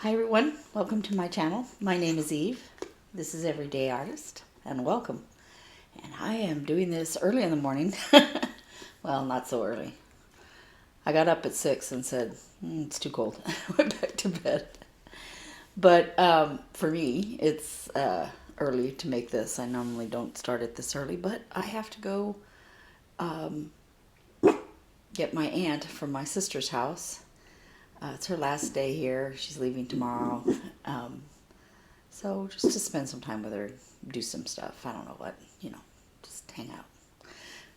Hi everyone, welcome to my channel. My name is Eve. This is Everyday Artist, and welcome. And I am doing this early in the morning. Well, not so early. I got up at 6 and said, it's too cold. I went back to bed. But for me, it's early to make this. I normally don't start it this early, but I have to go get my aunt from my sister's house. It's her last day here. She's leaving tomorrow. So just to spend some time with her, do some stuff. I don't know what, just hang out.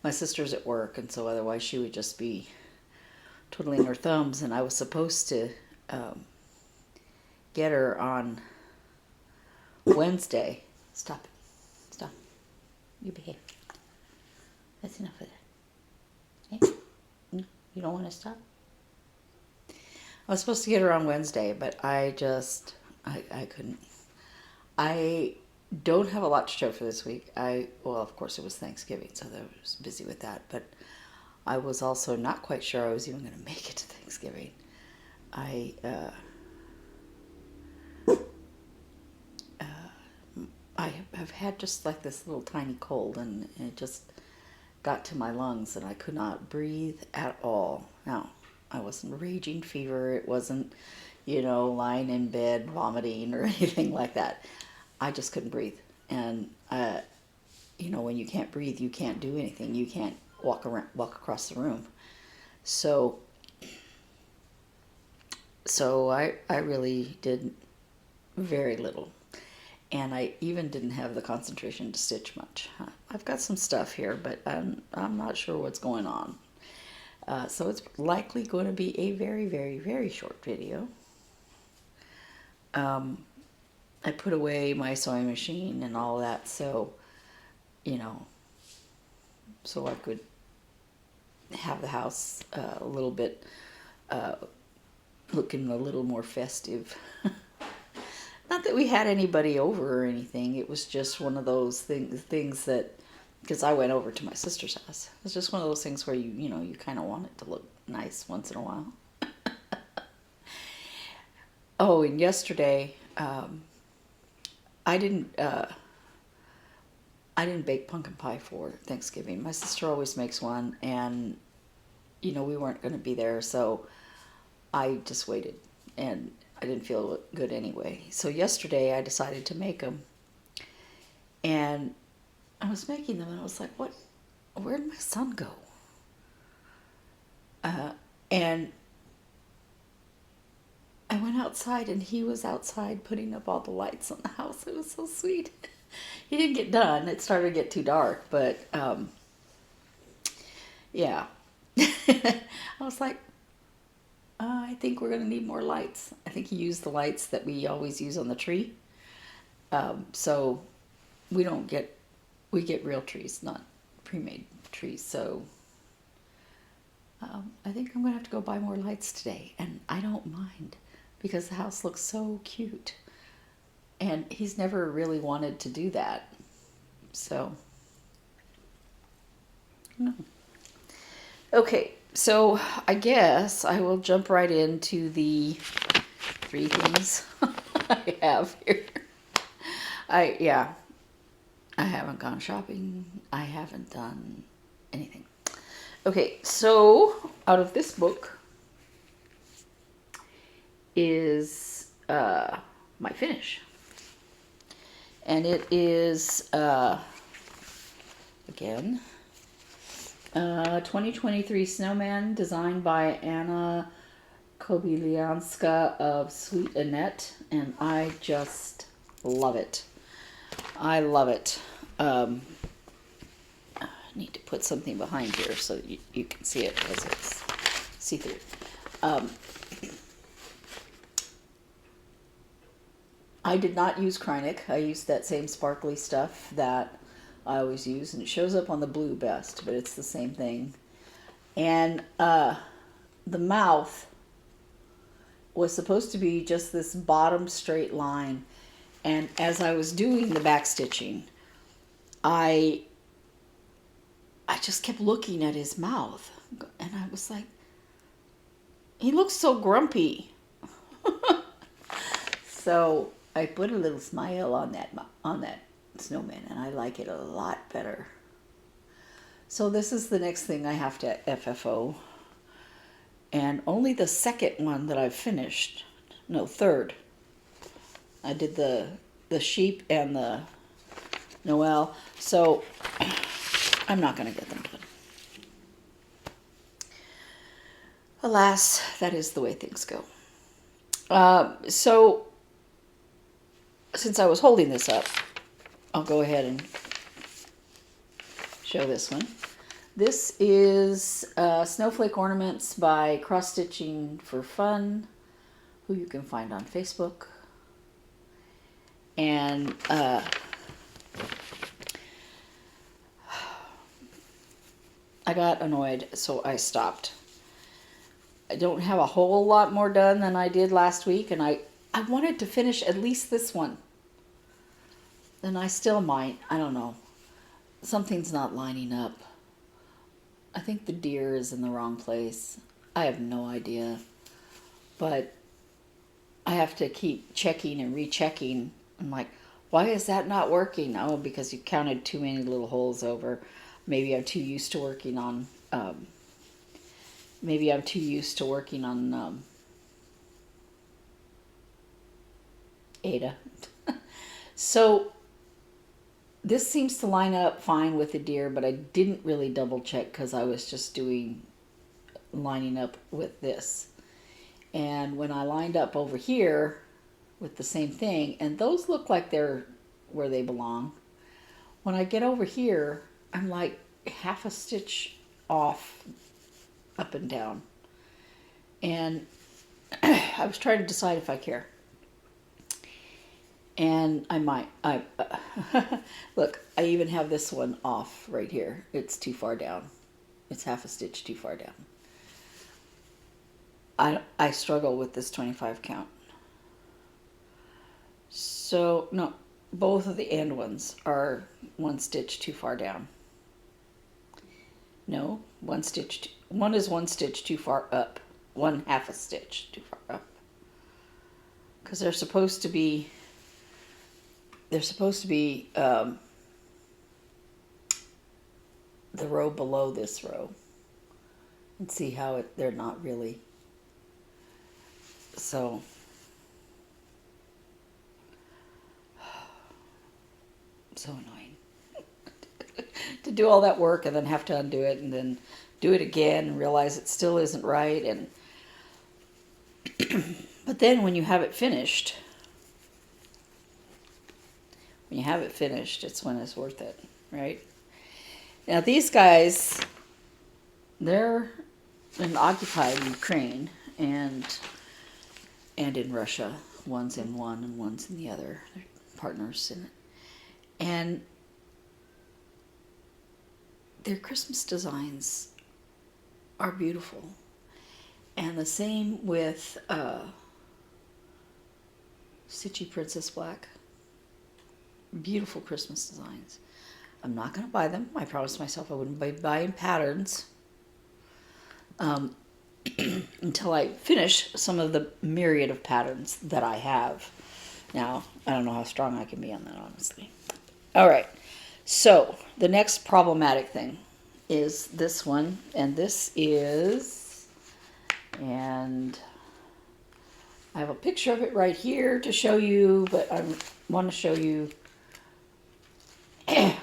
My sister's at work, and so otherwise she would just be twiddling her thumbs. And I was supposed to get her on Wednesday. Stop it. Stop. You behave. That's enough of that. Okay? You don't want to stop? I was supposed to get her on Wednesday, but I couldn't. I don't have a lot to show for this week. Well, of course it was Thanksgiving, so I was busy with that, but I was also not quite sure I was even going to make it to Thanksgiving. I have had just like this little tiny cold, and it just got to my lungs, and I could not breathe at all. Now, I wasn't raging fever. It wasn't, lying in bed vomiting or anything like that. I just couldn't breathe. And, when you can't breathe, you can't do anything. You can't walk across the room. So I really did very little. And I even didn't have the concentration to stitch much. I've got some stuff here, but I'm not sure what's going on. So it's likely going to be a very, very, very short video. I put away my sewing machine and all that, so, so I could have the house a little bit, looking a little more festive. Not that we had anybody over or anything. It was just one of those things that, because I went over to my sister's house. It's just one of those things where you kind of want it to look nice once in a while. Oh, and yesterday, I didn't bake pumpkin pie for Thanksgiving. My sister always makes one, and we weren't going to be there, so I just waited, and I didn't feel good anyway. So yesterday I decided to make them, and I was making them, and I was like, where'd my son go? And I went outside, and he was outside putting up all the lights on the house. It was so sweet. He didn't get done. It started to get too dark, but yeah. I was like, I think we're going to need more lights. I think he used the lights that we always use on the tree. So we get real trees, not pre-made trees. So I think I'm going to have to go buy more lights today. And I don't mind, because the house looks so cute. And he's never really wanted to do that. So, okay. So I guess I will jump right into the 3 things I have here. I haven't gone shopping. I haven't done anything. Okay, so out of this book is my finish. And it is, again, 2023 Snowman, designed by Anna Kobylianska of Sweet Annet, and I just love it. I love it. I need to put something behind here so you can see it as it's see-through. I did not use Kreinik. I used that same sparkly stuff that I always use, and it shows up on the blue best, but it's the same thing. And the mouth was supposed to be just this bottom straight line, and as I was doing the back stitching, I just kept looking at his mouth, and I was like, he looks so grumpy. So I put a little smile on that snowman, and I like it a lot better. So this is the next thing I have to FFO. And only the second one that I've finished. No, third. I did the sheep and the Noel. So I'm not going to get them done. Alas, that is the way things go. So since I was holding this up, I'll go ahead and show this one. This is Snowflake Ornaments by CrossStitchingForFun, who you can find on Facebook. And I got annoyed, so I stopped. I don't have a whole lot more done than I did last week, and I wanted to finish at least this one. And I still might. I don't know. Something's not lining up. I think the deer is in the wrong place. I have no idea. But I have to keep checking and rechecking. I'm like, why is that not working? Oh, because you counted too many little holes over. Maybe I'm too used to working on... Ada. So this seems to line up fine with the deer, but I didn't really double check because I was just lining up with this. And when I lined up over here with the same thing, and those look like they're where they belong, when I get over here, I'm like half a stitch off up and down. And I was trying to decide if I care. And I might. Look, I even have this one off right here. It's too far down. It's half a stitch too far down. I struggle with this 25 count. So, no, both of the end ones are one stitch too far down. No, one is one stitch too far up. One half a stitch too far up. Because they're supposed to be the row below this row. And see how they're not really. So annoying to do all that work and then have to undo it and then do it again and realize it still isn't right. And but then when you have it finished, it's when it's worth it, right? Now these guys, they're in occupied Ukraine and in Russia. One's in one and one's in the other. They're partners in it. And their Christmas designs are beautiful. And the same with Stitchy Princess Black. Beautiful Christmas designs. I'm not going to buy them. I promised myself I wouldn't be buying patterns until I finish some of the myriad of patterns that I have. Now, I don't know how strong I can be on that, honestly. All right. So, the next problematic thing is this one. And this is... And I have a picture of it right here to show you, but I want to show you...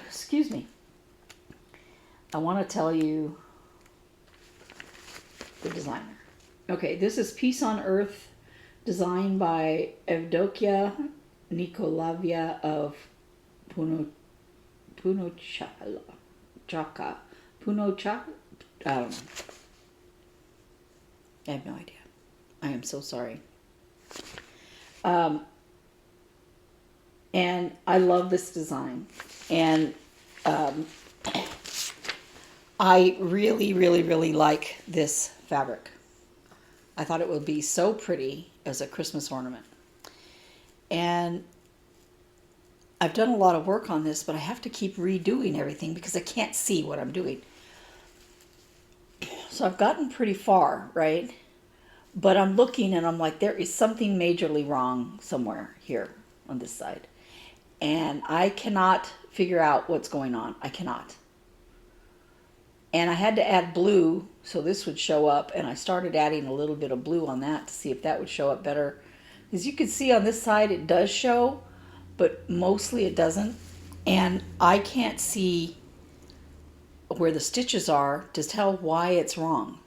Excuse me. I want to tell you the designer. Okay, this is Peace on Earth, designed by Evdokia Nikolaev of Punochka. Punochka? I don't know. I have no idea. I am so sorry. And I love this design. And I really, really, really like this fabric. I thought it would be so pretty as a Christmas ornament. And I've done a lot of work on this, but I have to keep redoing everything because I can't see what I'm doing. So I've gotten pretty far, right? But I'm looking and I'm like, there is something majorly wrong somewhere here on this side. And I cannot figure out what's going on. I cannot. And I had to add blue so this would show up. And I started adding a little bit of blue on that to see if that would show up better. As you can see on this side, it does show, but mostly it doesn't. And I can't see where the stitches are to tell why it's wrong.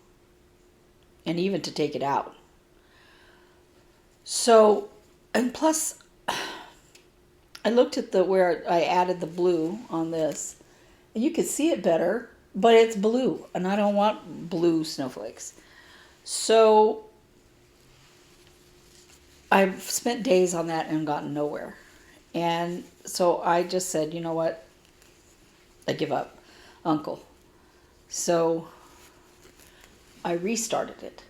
And even to take it out. So, and plus, I looked at where I added the blue on this, and you could see it better, but it's blue, and I don't want blue snowflakes. So, I've spent days on that and gotten nowhere. And so I just said, you know what? I give up, Uncle. So I restarted it.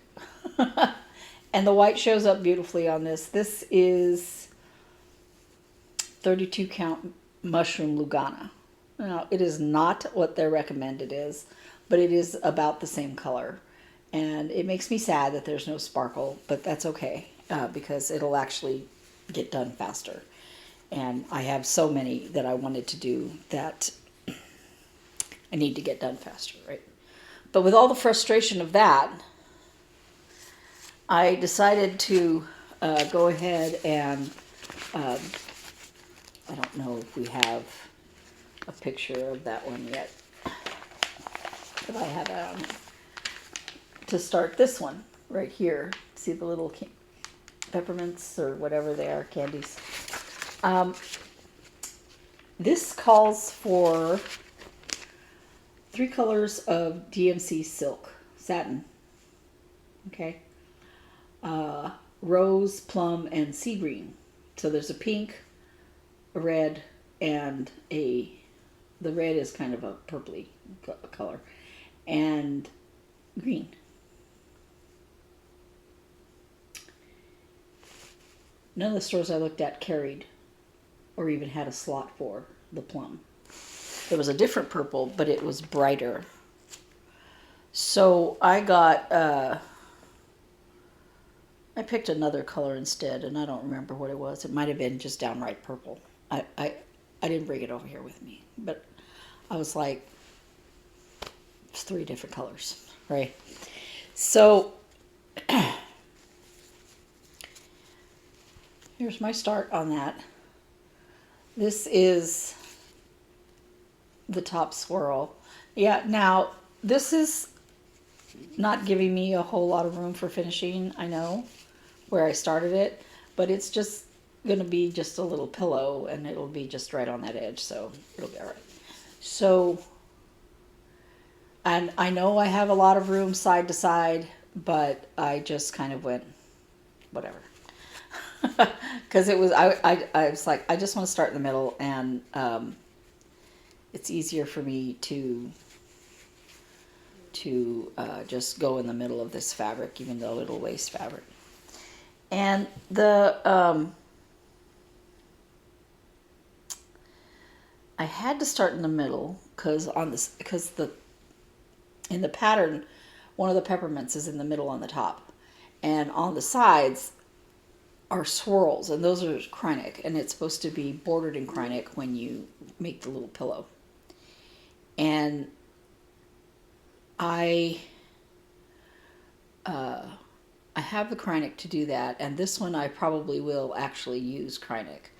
And the white shows up beautifully on this. This is 32 count mushroom Lugana. Now, it is not what their recommended is, but it is about the same color. And it makes me sad that there's no sparkle, but that's okay, because it'll actually get done faster. And I have so many that I wanted to do that I need to get done faster, right? But with all the frustration of that, I decided to go ahead and, I don't know if we have a picture of that one yet, but I have to start this one right here. See the little peppermints or whatever they are, candies. This calls for 3 colors of DMC silk, satin, okay? Rose, plum, and sea green. So there's a pink, a red, and the red is kind of a purpley color, and green. None of the stores I looked at carried or even had a slot for the plum. There was a different purple, but it was brighter. So I got, I picked another color instead, and I don't remember what it was. It might have been just downright purple. I didn't bring it over here with me, but I was like, it's 3 different colors, right? So here's my start on that. This is the top swirl. Yeah, now this is not giving me a whole lot of room for finishing, I know, where I started it, but it's just going to be just a little pillow, and it'll be just right on that edge, so it'll be all right. So, and I know I have a lot of room side to side, but I just kind of went, whatever. Because it was, I was like, I just want to start in the middle, and it's easier for me to just go in the middle of this fabric, even though it'll waste fabric. And I had to start in the middle because in the pattern, one of the peppermints is in the middle on the top, and on the sides are swirls, and those are Krynic, and it's supposed to be bordered in Krynic when you make the little pillow. And I have the Krynic to do that, and this one I probably will actually use Krynic.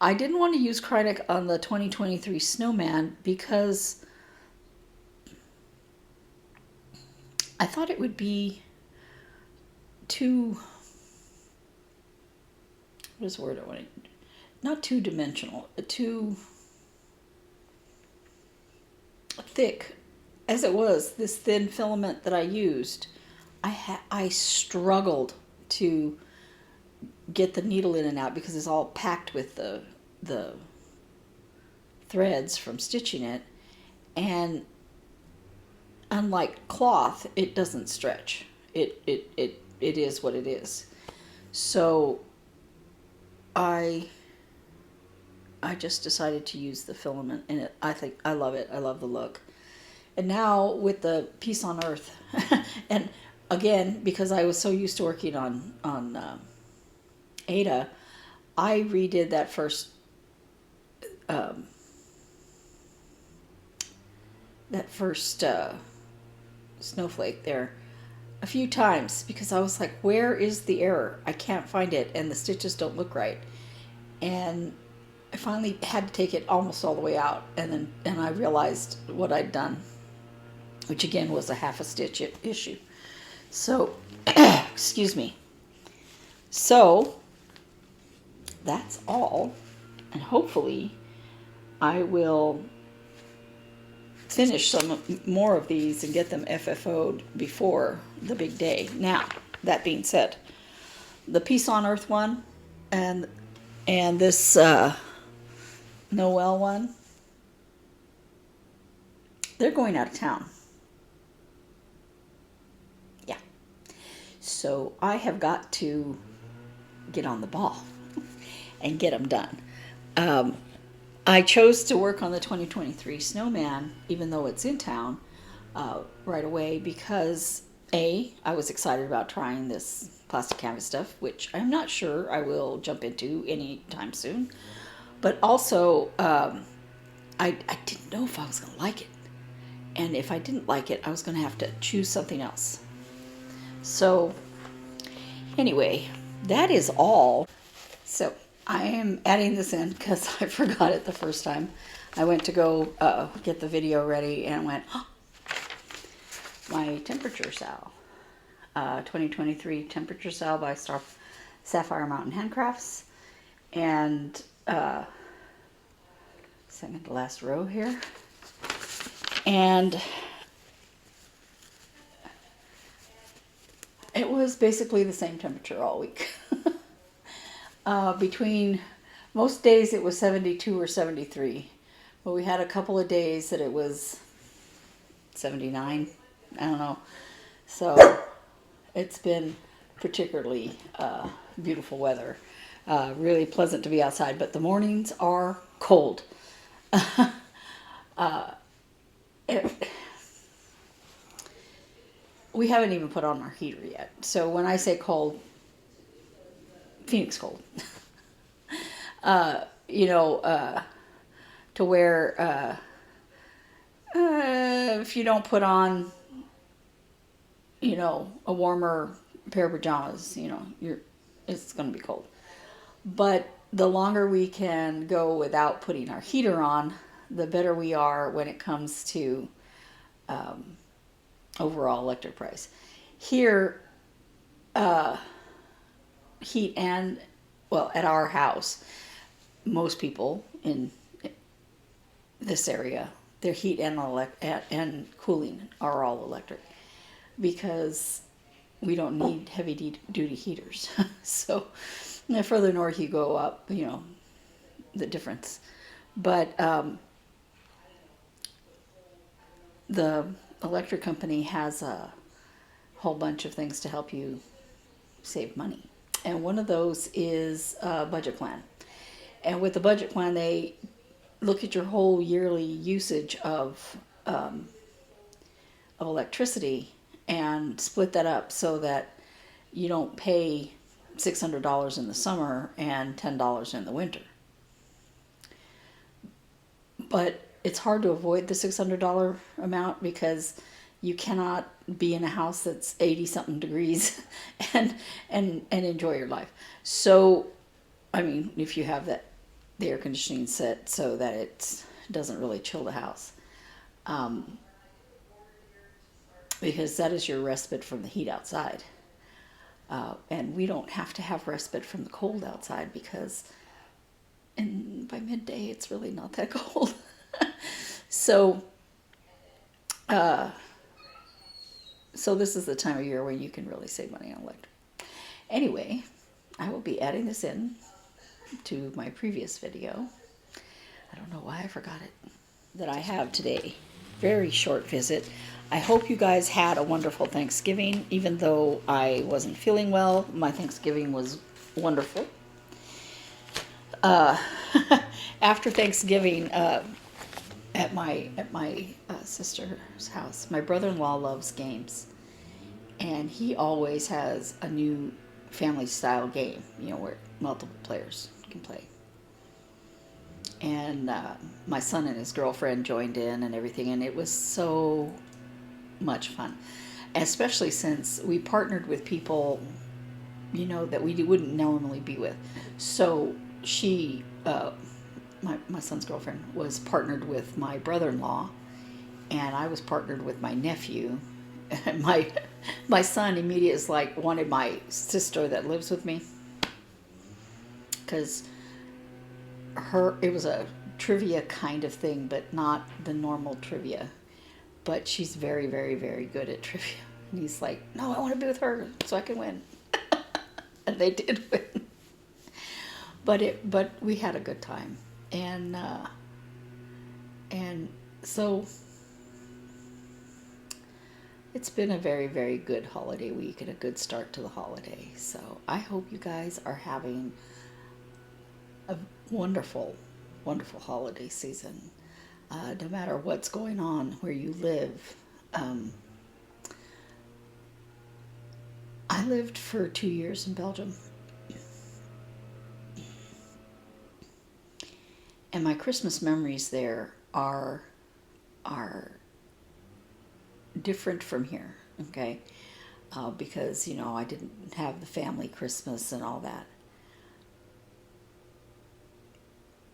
I didn't want to use Krynic on the 2023 Snowman because I thought it would be too, what is the word I want? Not too dimensional, too thick. As it was, this thin filament that I used, I struggled to get the needle in and out because it's all packed with the threads from stitching it, and unlike cloth, it doesn't stretch. It is what it is. So I just decided to use the filament, and I think I love it. I love the look. And now with the Peace on Earth, and again, because I was so used to working on Ada, I redid that first snowflake there a few times because I was like, where is the error? I can't find it, and the stitches don't look right. And I finally had to take it almost all the way out, and I realized what I'd done, which again was a half a stitch issue. So, excuse me. So, that's all, and hopefully I will finish some more of these and get them FFO'd before the big day. Now, that being said, the Peace on Earth one and this Noel one, they're going out of town. Yeah. So I have got to get on the ball and get them done. I chose to work on the 2023 Snowman, even though it's in town, right away because I was excited about trying this plastic canvas stuff, which I'm not sure I will jump into anytime soon. But also, I didn't know if I was going to like it. And if I didn't like it, I was going to have to choose something else. So, anyway, that is all. So, I am adding this in because I forgot it the first time. I went to go get the video ready and went, oh, my temperature sal. 2023 temperature sal by Sapphire Mountain Handcrafts. And second to last row here. And it was basically the same temperature all week. Between most days it was 72 or 73, but we had a couple of days that it was 79. I don't know. So it's been particularly beautiful weather. Really pleasant to be outside, but the mornings are cold. We haven't even put on our heater yet. So when I say cold, Phoenix cold. To where if you don't put on, a warmer pair of pajamas, it's going to be cold. But the longer we can go without putting our heater on, the better we are when it comes to overall electric price. Here, heat and, at our house, most people in this area, their heat and cooling are all electric because we don't need heavy duty heaters. So the further north you go up, the difference. But the electric company has a whole bunch of things to help you save money. And one of those is a budget plan. And with the budget plan, they look at your whole yearly usage of electricity and split that up so that you don't pay $600 in the summer and $10 in the winter. But it's hard to avoid the $600 amount because you cannot be in a house that's 80-something degrees and enjoy your life. So, if you have the air conditioning set so that it doesn't really chill the house. Because that is your respite from the heat outside. And we don't have to have respite from the cold outside because by midday it's really not that cold. So this is the time of year where you can really save money on electric. Anyway, I will be adding this in to my previous video. I don't know why I forgot it. That I have today. Very short visit. I hope you guys had a wonderful Thanksgiving. Even though I wasn't feeling well, my Thanksgiving was wonderful. After Thanksgiving, at my sister's house, my brother-in-law loves games, and he always has a new family style game, where multiple players can play. And my son and his girlfriend joined in and everything, and it was so much fun, especially since we partnered with people, that we wouldn't normally be with. So she, my son's girlfriend, was partnered with my brother-in-law, and I was partnered with my nephew. And my son immediately is like wanted my sister that lives with me, because it was a trivia kind of thing, but not the normal trivia. But she's very, very, very good at trivia. And he's like, no, I want to be with her so I can win. And they did win. But we had a good time. And so it's been a very, very good holiday week and a good start to the holiday. So I hope you guys are having a wonderful, wonderful holiday season. No matter what's going on where you live. I lived for 2 years in Belgium. And my Christmas memories there are different from here, okay? Because, I didn't have the family Christmas and all that.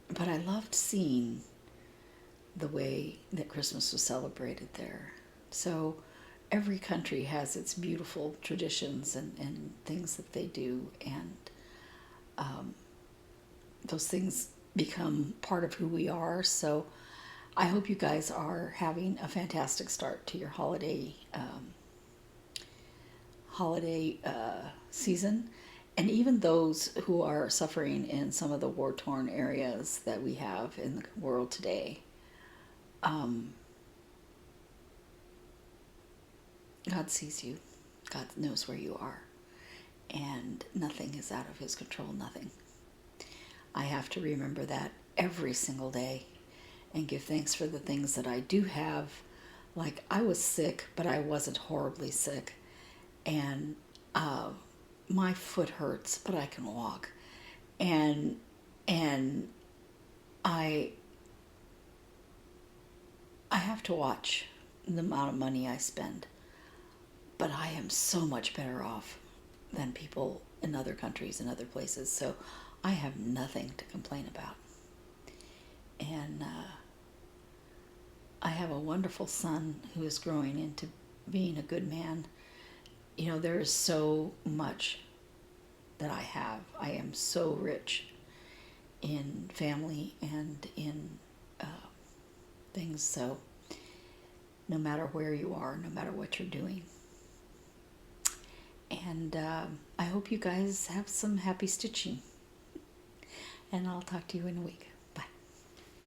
But I loved seeing the way that Christmas was celebrated there. So every country has its beautiful traditions and things that they do, and those things become part of who we are. So I hope you guys are having a fantastic start to your holiday season. And even those who are suffering in some of the war-torn areas that we have in the world today, God sees you. God knows where you are. And nothing is out of his control, nothing. I have to remember that every single day and give thanks for the things that I do have. Like, I was sick, but I wasn't horribly sick. And my foot hurts, but I can walk. And I have to watch the amount of money I spend. But I am so much better off than people in other countries and other places. So I have nothing to complain about. And I have a wonderful son who is growing into being a good man. There is so much that I have. I am so rich in family and in things. So no matter where you are, no matter what you're doing. And I hope you guys have some happy stitching. And I'll talk to you in a week.